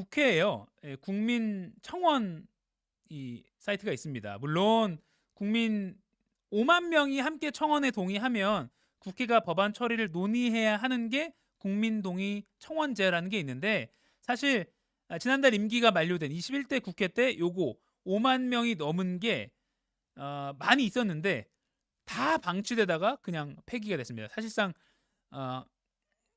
국회에요. 국민청원 이 사이트가 있습니다. 물론 국민 5만 명이 함께 청원에 동의하면 국회가 법안 처리를 논의해야 하는 게 국민동의 청원제라는 게 있는데, 사실 지난달 임기가 만료된 21대 국회 때 요거 5만 명이 넘은 게 많이 있었는데 다 방치되다가 그냥 폐기가 됐습니다. 사실상 어,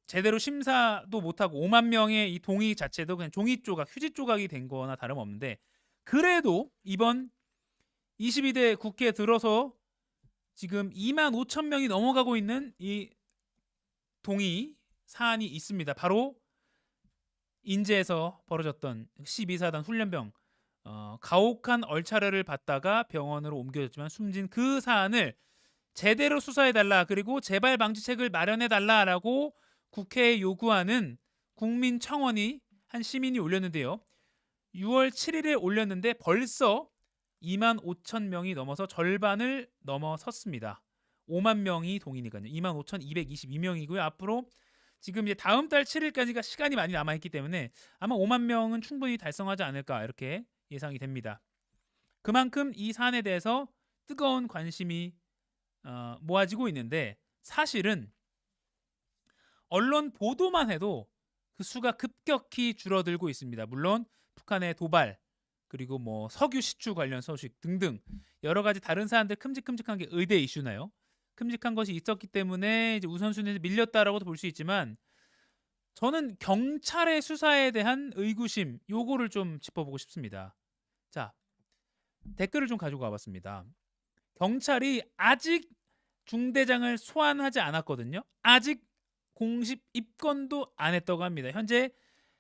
제대로 심사도 못하고 5만 명의 이 동의 자체도 그냥 종이 조각, 휴지 조각이 된 거나 다름없는데, 그래도 이번 22대 국회에 들어서 지금 2만 5천 명이 넘어가고 있는 이 동의 사안이 있습니다. 바로 인제에서 벌어졌던 12사단 훈련병 가혹한 얼차려를 받다가 병원으로 옮겨졌지만 숨진 그 사안을 제대로 수사해달라, 그리고 재발 방지책을 마련해달라라고 국회에 요구하는 국민청원이 한 시민이 올렸는데요. 6월 7일에 올렸는데 벌써 2만 5천 명이 넘어서 절반을 넘어섰습니다. 5만 명이 동의니까요. 2만 5,222명이고요. 앞으로 지금 이제 다음 달 7일까지가 시간이 많이 남아있기 때문에 아마 5만 명은 충분히 달성하지 않을까 이렇게 예상이 됩니다. 그만큼 이 사안에 대해서 뜨거운 관심이 모아지고 있는데, 사실은 언론 보도만 해도 그 수가 급격히 줄어들고 있습니다. 물론 북한의 도발, 그리고 뭐 석유 시추 관련 소식 등등 여러 가지 다른 사안들 큼직큼직한 게 의대 이슈나요. 큼직한 것이 있었기 때문에 이제 우선순위에서 밀렸다라고도 볼 수 있지만, 저는 경찰의 수사에 대한 의구심 요거를 좀 짚어보고 싶습니다. 자, 댓글을 좀 가지고 와봤습니다. 경찰이 아직 중대장을 소환하지 않았거든요. 아직 공식 입건도 안 했다고 합니다. 현재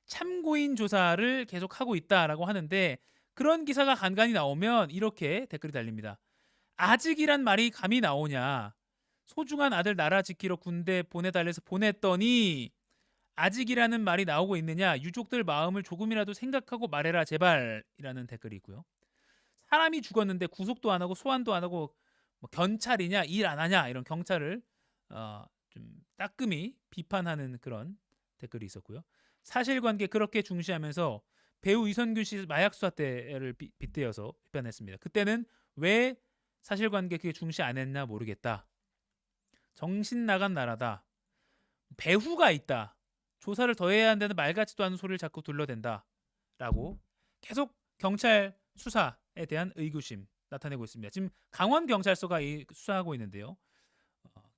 참고인 조사를 계속하고 있다라고 하는데, 그런 기사가 간간히 나오면 이렇게 댓글이 달립니다. 아직이란 말이 감히 나오냐. 소중한 아들 나라 지키러 군대 보내달래서 보냈더니 아직이라는 말이 나오고 있느냐. 유족들 마음을 조금이라도 생각하고 말해라 제발, 이라는 댓글이 있고요. 사람이 죽었는데 구속도 안 하고 소환도 안 하고 뭐 견찰이냐, 일 안 하냐, 이런 경찰을 좀 따끔히 비판하는 그런 댓글이 있었고요. 사실관계 그렇게 중시하면서 배우 이선균 씨 마약 수사 때를 빗대어서 비판했습니다. 그때는 왜 사실관계 그게 중시 안 했나 모르겠다. 정신 나간 나라다. 배후가 있다. 조사를 더 해야 한다는 말 같지도 않은 소리를 자꾸 둘러댄다. 라고 계속 경찰 수사에 대한 의구심 나타내고 있습니다. 지금 강원경찰서가 수사하고 있는데요.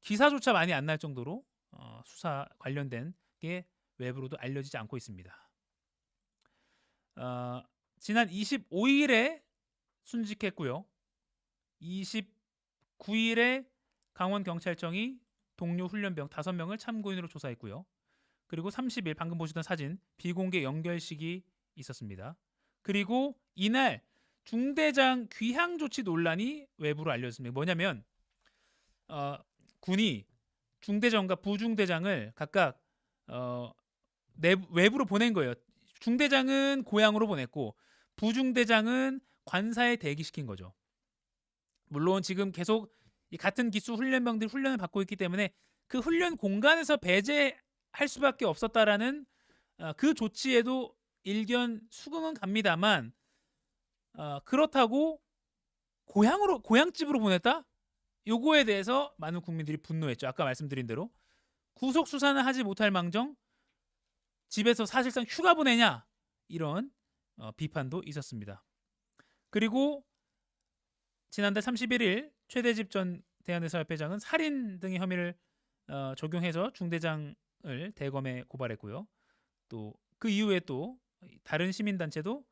기사조차 많이 안 날 정도로 수사 관련된 게 외부로도 알려지지 않고 있습니다. 지난 25일에 순직했고요. 29일에 강원경찰청이 동료 훈련병 5명을 참고인으로 조사했고요. 그리고 30일 방금 보시던 사진 비공개 연결식이 있었습니다. 그리고 이날 중대장 귀향 조치 논란이 외부로 알려졌습니다. 뭐냐면 군이 중대장과 부중대장을 각각 외부로 보낸 거예요. 중대장은 고향으로 보냈고 부중대장은 관사에 대기시킨 거죠. 물론 지금 계속 같은 기수 훈련병들이 훈련을 받고 있기 때문에 그 훈련 공간에서 배제할 수밖에 없었다라는 그 조치에도 일견 수긍은 갑니다만, 그렇다고 고향집으로 보냈다? 요거에 대해서 많은 국민들이 분노했죠. 아까 말씀드린 대로 구속 수사는 하지 못할 망정 집에서 사실상 휴가 보내냐, 이런 비판도 있었습니다. 그리고 지난달 31일 최대집 전 대한의사협회장은 살인 등의 혐의를 적용해서 중대장을 대검에 고발했고요. 또 그 이후에 또 다른 시민단체도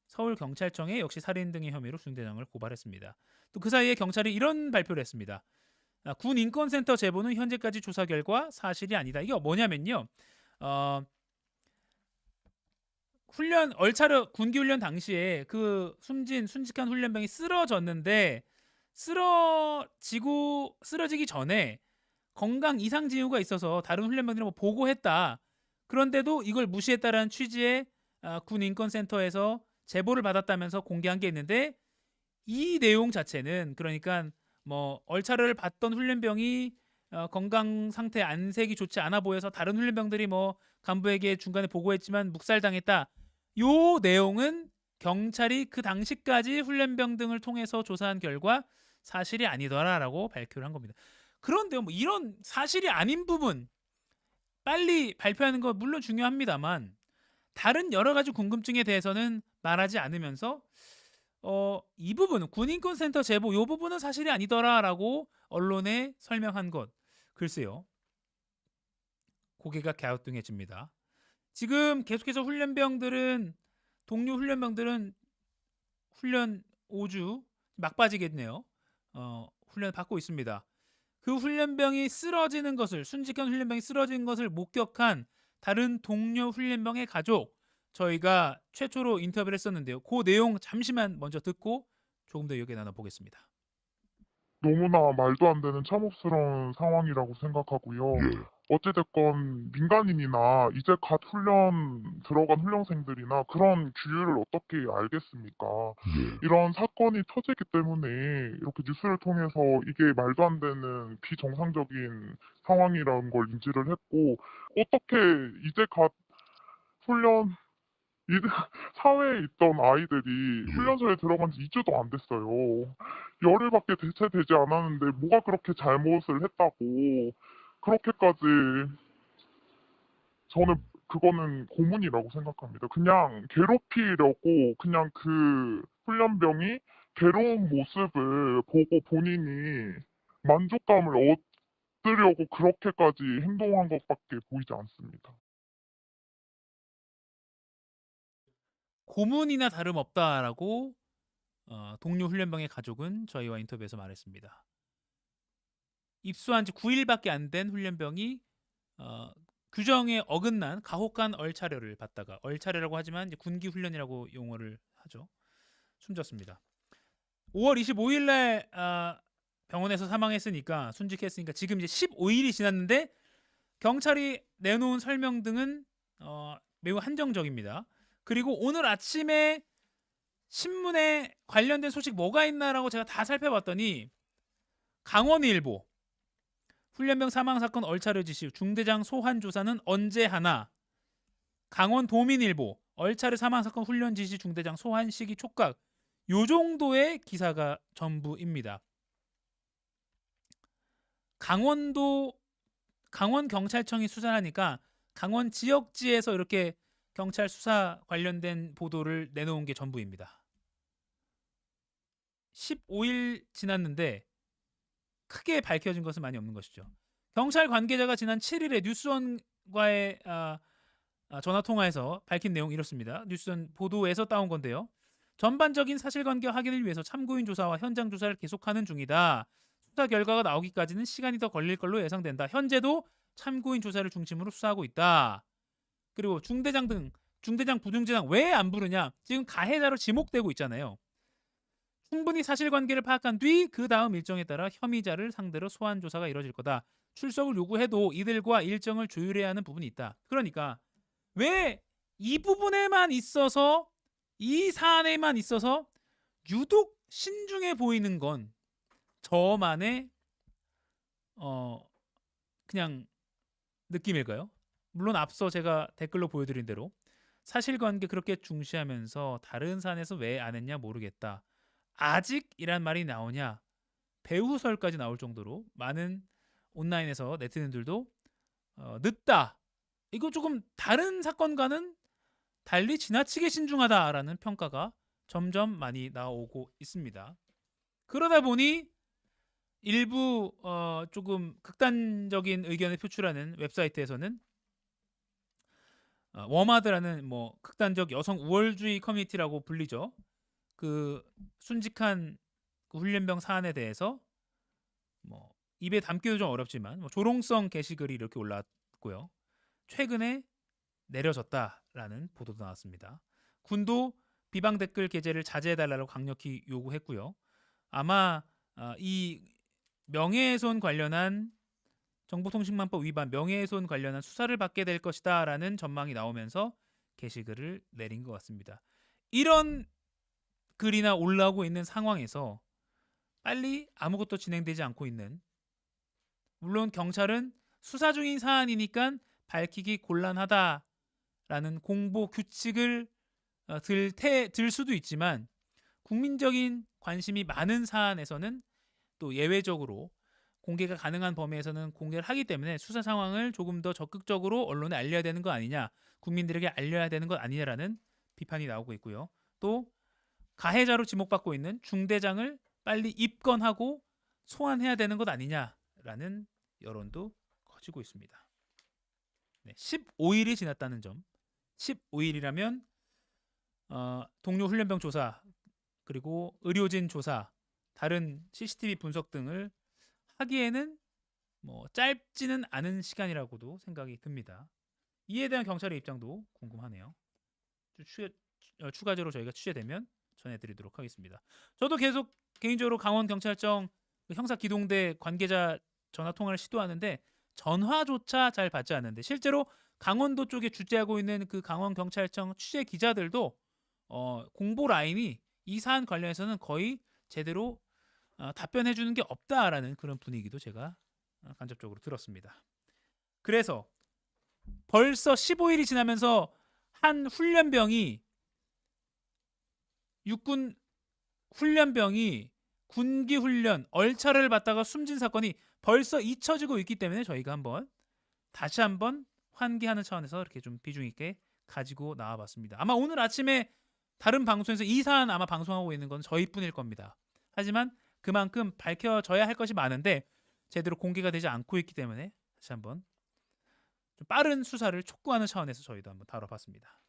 서울경찰청에 역시 살인 등의 혐의로 중대장을 고발했습니다. 또 그 사이에 경찰이 이런 발표를 했습니다. 군 인권센터 제보는 현재까지 조사 결과 사실이 아니다. 이게 뭐냐면요. 훈련 얼차려 군기 훈련 당시에 그 순직한 훈련병이 쓰러졌는데, 쓰러지기 전에 건강 이상 징후가 있어서 다른 훈련병들이 뭐 보고했다. 그런데도 이걸 무시했다라는 취지의 군 인권센터에서 제보를 받았다면서 공개한 게 있는데, 이 내용 자체는 그러니까 뭐 얼차려를 받던 훈련병이 건강 상태 안색이 좋지 않아 보여서 다른 훈련병들이 뭐 간부에게 중간에 보고했지만 묵살당했다. 요 내용은 경찰이 그 당시까지 훈련병 등을 통해서 조사한 결과 사실이 아니더라라고 발표를 한 겁니다. 그런데요, 뭐 이런 사실이 아닌 부분 빨리 발표하는 거 물론 중요합니다만 다른 여러 가지 궁금증에 대해서는 말하지 않으면서 이 부분은 군인권센터 제보 요 부분은 사실이 아니더라라고 언론에 설명한 것, 글쎄요, 고개가 갸우뚱해집니다. 지금 계속해서 동료 훈련병들은 훈련 5주 막바지겠네요. 훈련 받고 있습니다. 그 훈련병이 쓰러지는 것을, 순직한 훈련병이 쓰러지는 것을 목격한 다른 동료 훈련병의 가족, 저희가 최초로 인터뷰를 했었는데요. 그 내용 잠시만 먼저 듣고 조금 더 얘기 나눠보겠습니다. 너무나 말도 안 되는 참혹스러운 상황이라고 생각하고요. 어찌됐건 민간인이나 이제 갓 들어간 훈련생들이나 그런 규율을 어떻게 알겠습니까? 이런 사건이 터지기 때문에 이렇게 뉴스를 통해서 이게 말도 안 되는 비정상적인 상황이라는 걸 인지를 했고, 어떻게 이제 갓 훈련, 이 사회에 있던 아이들이 훈련소에 들어간 지 2주도 안 됐어요. 열흘밖에 대체 되지 않았는데 뭐가 그렇게 잘못을 했다고 그렇게까지. 저는 그거는 고문이라고 생각합니다. 그냥 괴롭히려고, 그냥 그 훈련병이 괴로운 모습을 보고 본인이 만족감을 얻으려고 그렇게까지 행동한 것밖에 보이지 않습니다. 고문이나 다름없다라고 동료 훈련병의 가족은 저희와 인터뷰에서 말했습니다. 입수한 지 9일밖에 안 된 훈련병이 규정에 어긋난 가혹한 얼차려를 받다가, 얼차려라고 하지만 이제 군기 훈련이라고 용어를 하죠, 숨졌습니다. 5월 25일 날 병원에서 사망했으니까, 순직했으니까 지금 이제 15일이 지났는데 경찰이 내놓은 설명 등은 매우 한정적입니다. 그리고 오늘 아침에 신문에 관련된 소식 뭐가 있나라고 제가 다 살펴봤더니 강원일보 훈련병 사망 사건 얼차려 지시 중대장 소환 조사는 언제 하나, 강원도민일보 얼차려 사망 사건 훈련 지시 중대장 소환 시기 촉각, 요 정도의 기사가 전부입니다. 강원 경찰청이 수사를 하니까 강원 지역지에서 이렇게 경찰 수사 관련된 보도를 내놓은 게 전부입니다. 15일 지났는데 크게 밝혀진 것은 많이 없는 것이죠. 경찰 관계자가 지난 7일에 뉴스원과의 전화 통화에서 밝힌 내용 이렇습니다. 뉴스원 보도에서 따온 건데요. 전반적인 사실관계 확인을 위해서 참고인 조사와 현장 조사를 계속하는 중이다. 수사 결과가 나오기까지는 시간이 더 걸릴 걸로 예상된다. 현재도 참고인 조사를 중심으로 수사하고 있다. 그리고 중대장, 부중대장 왜 안 부르냐? 지금 가해자로 지목되고 있잖아요. 충분히 사실관계를 파악한 뒤 그 다음 일정에 따라 혐의자를 상대로 소환 조사가 이뤄질 거다. 출석을 요구해도 이들과 일정을 조율해야 하는 부분이 있다. 그러니까 왜 이 부분에만 있어서, 이 사안에만 있어서 유독 신중해 보이는 건 저만의 그냥 느낌일까요? 물론 앞서 제가 댓글로 보여드린 대로 사실관계 그렇게 중시하면서 다른 사안에서 왜 안 했냐 모르겠다, 아직이란 말이 나오냐, 배후설까지 나올 정도로 많은 온라인에서 네티즌들도 늦다, 이거 조금 다른 사건과는 달리 지나치게 신중하다라는 평가가 점점 많이 나오고 있습니다. 그러다 보니 일부 조금 극단적인 의견을 표출하는 웹사이트에서는 워마드라는 뭐 극단적 여성 우월주의 커뮤니티라고 불리죠. 그 순직한 그 훈련병 사안에 대해서 뭐 입에 담기도 좀 어렵지만 뭐 조롱성 게시글이 이렇게 올라왔고요. 최근에 내려졌다라는 보도도 나왔습니다. 군도 비방 댓글 게재를 자제해달라고 강력히 요구했고요. 아마 이 명예훼손 관련한 정보통신망법 위반, 명예훼손 관련한 수사를 받게 될 것이다라는 전망이 나오면서 게시글을 내린 것 같습니다. 이런 글이나 올라오고 있는 상황에서 빨리 아무것도 진행되지 않고 있는, 물론 경찰은 수사 중인 사안이니까 밝히기 곤란하다라는 공보 규칙을 들 수도 있지만 국민적인 관심이 많은 사안에서는 또 예외적으로 공개가 가능한 범위에서는 공개를 하기 때문에 수사 상황을 조금 더 적극적으로 언론에 알려야 되는 거 아니냐, 국민들에게 알려야 되는 것 아니냐라는 비판이 나오고 있고요. 또 가해자로 지목받고 있는 중대장을 빨리 입건하고 소환해야 되는 것 아니냐라는 여론도 커지고 있습니다. 네, 15일이 지났다는 점. 15일이라면 동료 훈련병 조사 그리고 의료진 조사, 다른 CCTV 분석 등을 하기에는 뭐 짧지는 않은 시간이라고도 생각이 듭니다. 이에 대한 경찰의 입장도 궁금하네요. 추가적으로 저희가 취재되면 전해드리도록 하겠습니다. 저도 계속 개인적으로 강원경찰청 형사기동대 관계자 전화 통화를 시도하는데 전화조차 잘 받지 않는데, 실제로 강원도 쪽에 주재하고 있는 그 강원경찰청 취재 기자들도 공보 라인이 이 사안 관련해서는 거의 제대로 답변해 주는 게 없다라는 그런 분위기도 제가 간접적으로 들었습니다. 그래서 벌써 15일이 지나면서 한 훈련병이, 육군 훈련병이 군기 훈련 얼차를 받다가 숨진 사건이 벌써 잊혀지고 있기 때문에 저희가 다시 한번 환기하는 차원에서 이렇게 좀 비중 있게 가지고 나와봤습니다. 아마 오늘 아침에 다른 방송에서 이 사안 아마 방송하고 있는 건 저희뿐일 겁니다. 하지만 그만큼 밝혀져야 할 것이 많은데 제대로 공개가 되지 않고 있기 때문에 다시 한번 좀 빠른 수사를 촉구하는 차원에서 저희도 한번 다뤄봤습니다.